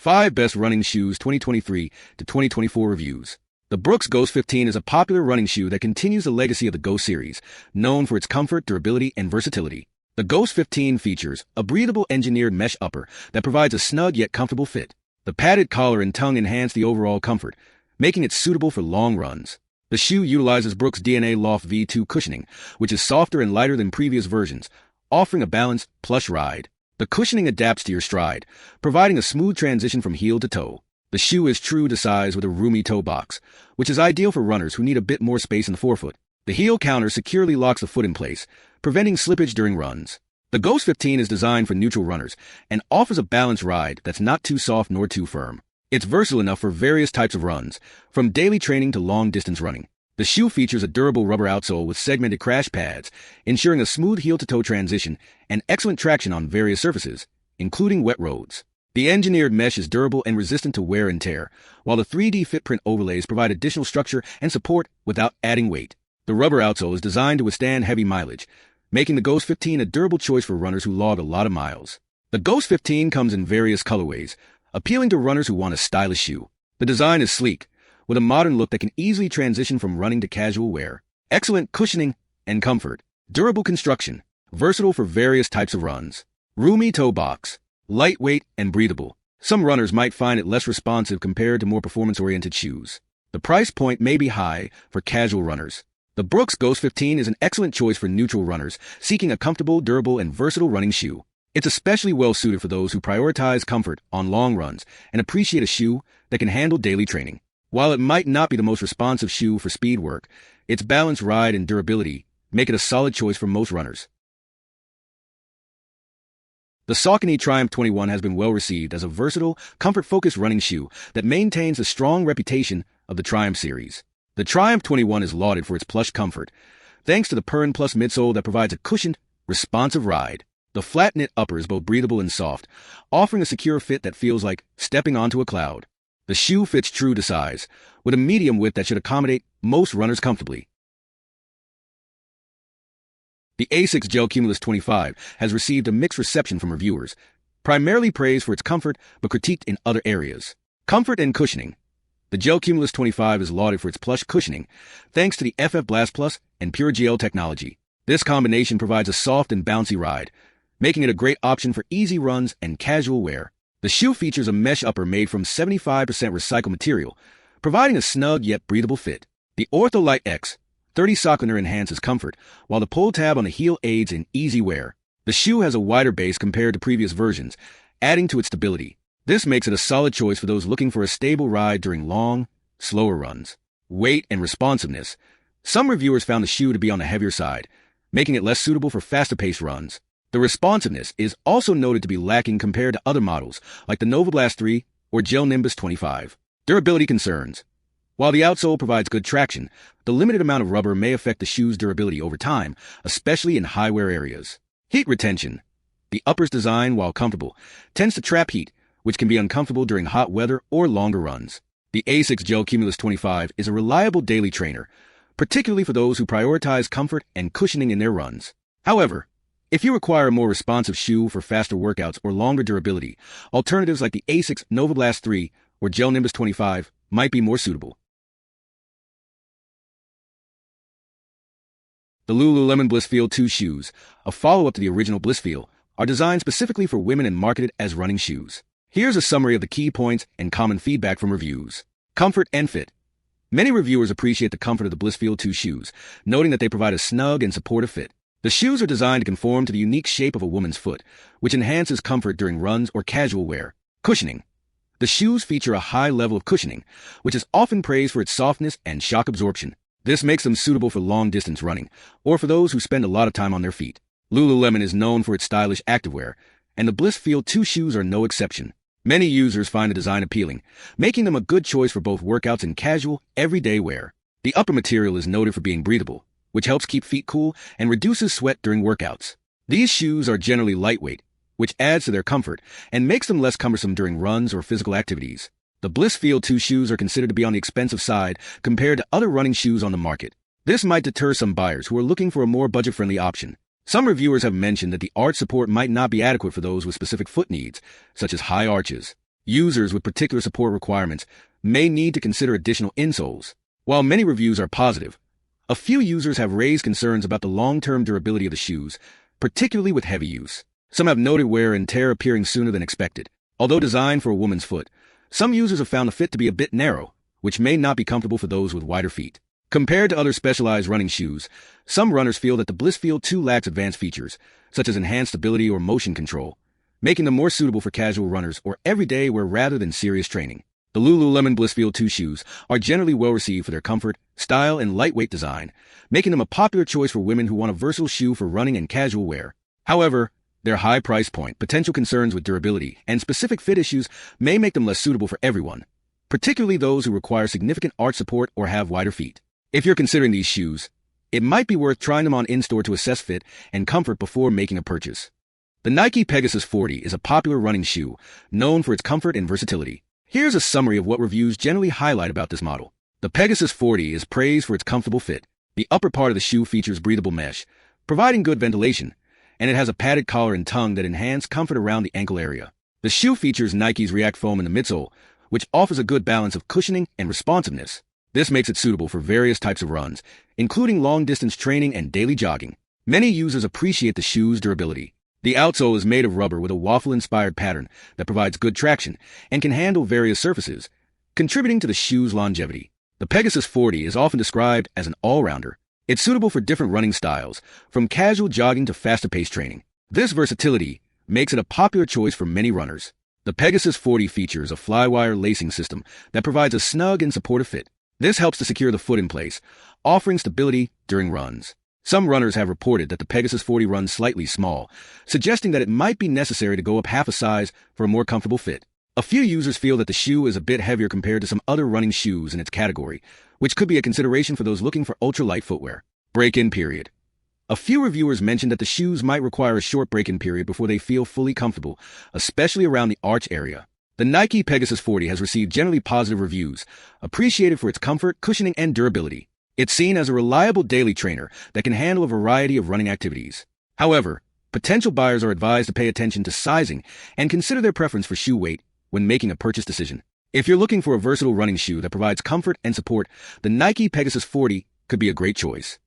5 Best Running Shoes 2023 to 2024 Reviews. The Brooks Ghost 15 is a popular running shoe that continues the legacy of the Ghost series, known for its comfort, durability, and versatility. The Ghost 15 features a breathable engineered mesh upper that provides a snug yet comfortable fit. The padded collar and tongue enhance the overall comfort, making it suitable for long runs. The shoe utilizes Brooks DNA Loft V2 cushioning, which is softer and lighter than previous versions, offering a balanced, plush ride. The cushioning adapts to your stride, providing a smooth transition from heel to toe. The shoe is true to size with a roomy toe box, which is ideal for runners who need a bit more space in the forefoot. The heel counter securely locks the foot in place, preventing slippage during runs. The Ghost 15 is designed for neutral runners and offers a balanced ride that's not too soft nor too firm. It's versatile enough for various types of runs, from daily training to long-distance running. The shoe features a durable rubber outsole with segmented crash pads, ensuring a smooth heel-to-toe transition and excellent traction on various surfaces, including wet roads. The engineered mesh is durable and resistant to wear and tear, while the 3D footprint overlays provide additional structure and support without adding weight. The rubber outsole is designed to withstand heavy mileage, making the Ghost 15 a durable choice for runners who log a lot of miles. The Ghost 15 comes in various colorways, appealing to runners who want a stylish shoe. The design is sleek, with a modern look that can easily transition from running to casual wear. Excellent cushioning and comfort. Durable construction. Versatile for various types of runs. Roomy toe box. Lightweight and breathable. Some runners might find it less responsive compared to more performance-oriented shoes. The price point may be high for casual runners. The Brooks Ghost 15 is an excellent choice for neutral runners seeking a comfortable, durable, and versatile running shoe. It's especially well-suited for those who prioritize comfort on long runs and appreciate a shoe that can handle daily training. While it might not be the most responsive shoe for speed work, its balanced ride and durability make it a solid choice for most runners. The Saucony Triumph 21 has been well received as a versatile, comfort-focused running shoe that maintains the strong reputation of the Triumph series. The Triumph 21 is lauded for its plush comfort, thanks to the Perrin Plus midsole that provides a cushioned, responsive ride. The flat-knit upper is both breathable and soft, offering a secure fit that feels like stepping onto a cloud. The shoe fits true to size, with a medium width that should accommodate most runners comfortably. The ASICS Gel Cumulus 25 has received a mixed reception from reviewers, primarily praised for its comfort but critiqued in other areas. Comfort and cushioning. The Gel Cumulus 25 is lauded for its plush cushioning, thanks to the FF Blast Plus and Pure Gel technology. This combination provides a soft and bouncy ride, making it a great option for easy runs and casual wear. The shoe features a mesh upper made from 75% recycled material, providing a snug yet breathable fit. The Ortholite X 30 Saucony enhances comfort, while the pull tab on the heel aids in easy wear. The shoe has a wider base compared to previous versions, adding to its stability. This makes it a solid choice for those looking for a stable ride during long, slower runs. Weight and responsiveness. Some reviewers found the shoe to be on the heavier side, making it less suitable for faster-paced runs. The responsiveness is also noted to be lacking compared to other models, like the Nova Blast 3 or Gel Nimbus 25. Durability concerns. While the outsole provides good traction, the limited amount of rubber may affect the shoe's durability over time, especially in high-wear areas. Heat retention. The upper's design, while comfortable, tends to trap heat, which can be uncomfortable during hot weather or longer runs. The ASICS Gel Cumulus 25 is a reliable daily trainer, particularly for those who prioritize comfort and cushioning in their runs. However, if you require a more responsive shoe for faster workouts or longer durability, alternatives like the ASICS Nova Blast 3 or Gel Nimbus 25 might be more suitable. The Lululemon Blissfeel 2 shoes, a follow-up to the original Blissfeel, are designed specifically for women and marketed as running shoes. Here's a summary of the key points and common feedback from reviews. Comfort and fit. Many reviewers appreciate the comfort of the Blissfeel 2 shoes, noting that they provide a snug and supportive fit. The shoes are designed to conform to the unique shape of a woman's foot, which enhances comfort during runs or casual wear. Cushioning. The shoes feature a high level of cushioning, which is often praised for its softness and shock absorption. This makes them suitable for long-distance running, or for those who spend a lot of time on their feet. Lululemon is known for its stylish activewear, and the Blissfeel 2 shoes are no exception. Many users find the design appealing, making them a good choice for both workouts and casual, everyday wear. The upper material is noted for being breathable, which helps keep feet cool and reduces sweat during workouts. These shoes are generally lightweight, which adds to their comfort and makes them less cumbersome during runs or physical activities. The Blissfeel 2 shoes are considered to be on the expensive side compared to other running shoes on the market. This might deter some buyers who are looking for a more budget-friendly option. Some reviewers have mentioned that the arch support might not be adequate for those with specific foot needs, such as high arches. Users with particular support requirements may need to consider additional insoles. While many reviews are positive, a few users have raised concerns about the long-term durability of the shoes, particularly with heavy use. Some have noted wear and tear appearing sooner than expected. Although designed for a woman's foot, some users have found the fit to be a bit narrow, which may not be comfortable for those with wider feet. Compared to other specialized running shoes, some runners feel that the Blissfeel 2 lacks advanced features, such as enhanced stability or motion control, making them more suitable for casual runners or everyday wear rather than serious training. The Lululemon Blissfeel 2 shoes are generally well received for their comfort, style, and lightweight design, making them a popular choice for women who want a versatile shoe for running and casual wear. However, their high price point, potential concerns with durability, and specific fit issues may make them less suitable for everyone, particularly those who require significant arch support or have wider feet. If you're considering these shoes, it might be worth trying them on in-store to assess fit and comfort before making a purchase. The Nike Pegasus 40 is a popular running shoe, known for its comfort and versatility. Here's a summary of what reviews generally highlight about this model. The Pegasus 40 is praised for its comfortable fit. The upper part of the shoe features breathable mesh, providing good ventilation, and it has a padded collar and tongue that enhance comfort around the ankle area. The shoe features Nike's React foam in the midsole, which offers a good balance of cushioning and responsiveness. This makes it suitable for various types of runs, including long-distance training and daily jogging. Many users appreciate the shoe's durability. The outsole is made of rubber with a waffle-inspired pattern that provides good traction and can handle various surfaces, contributing to the shoe's longevity. The Pegasus 40 is often described as an all-rounder. It's suitable for different running styles, from casual jogging to faster-paced training. This versatility makes it a popular choice for many runners. The Pegasus 40 features a Flywire lacing system that provides a snug and supportive fit. This helps to secure the foot in place, offering stability during runs. Some runners have reported that the Pegasus 40 runs slightly small, suggesting that it might be necessary to go up half a size for a more comfortable fit. A few users feel that the shoe is a bit heavier compared to some other running shoes in its category, which could be a consideration for those looking for ultralight footwear. Break-in period. A few reviewers mentioned that the shoes might require a short break-in period before they feel fully comfortable, especially around the arch area. The Nike Pegasus 40 has received generally positive reviews, appreciated for its comfort, cushioning, and durability. It's seen as a reliable daily trainer that can handle a variety of running activities. However, potential buyers are advised to pay attention to sizing and consider their preference for shoe weight when making a purchase decision. If you're looking for a versatile running shoe that provides comfort and support, the Nike Pegasus 40 could be a great choice.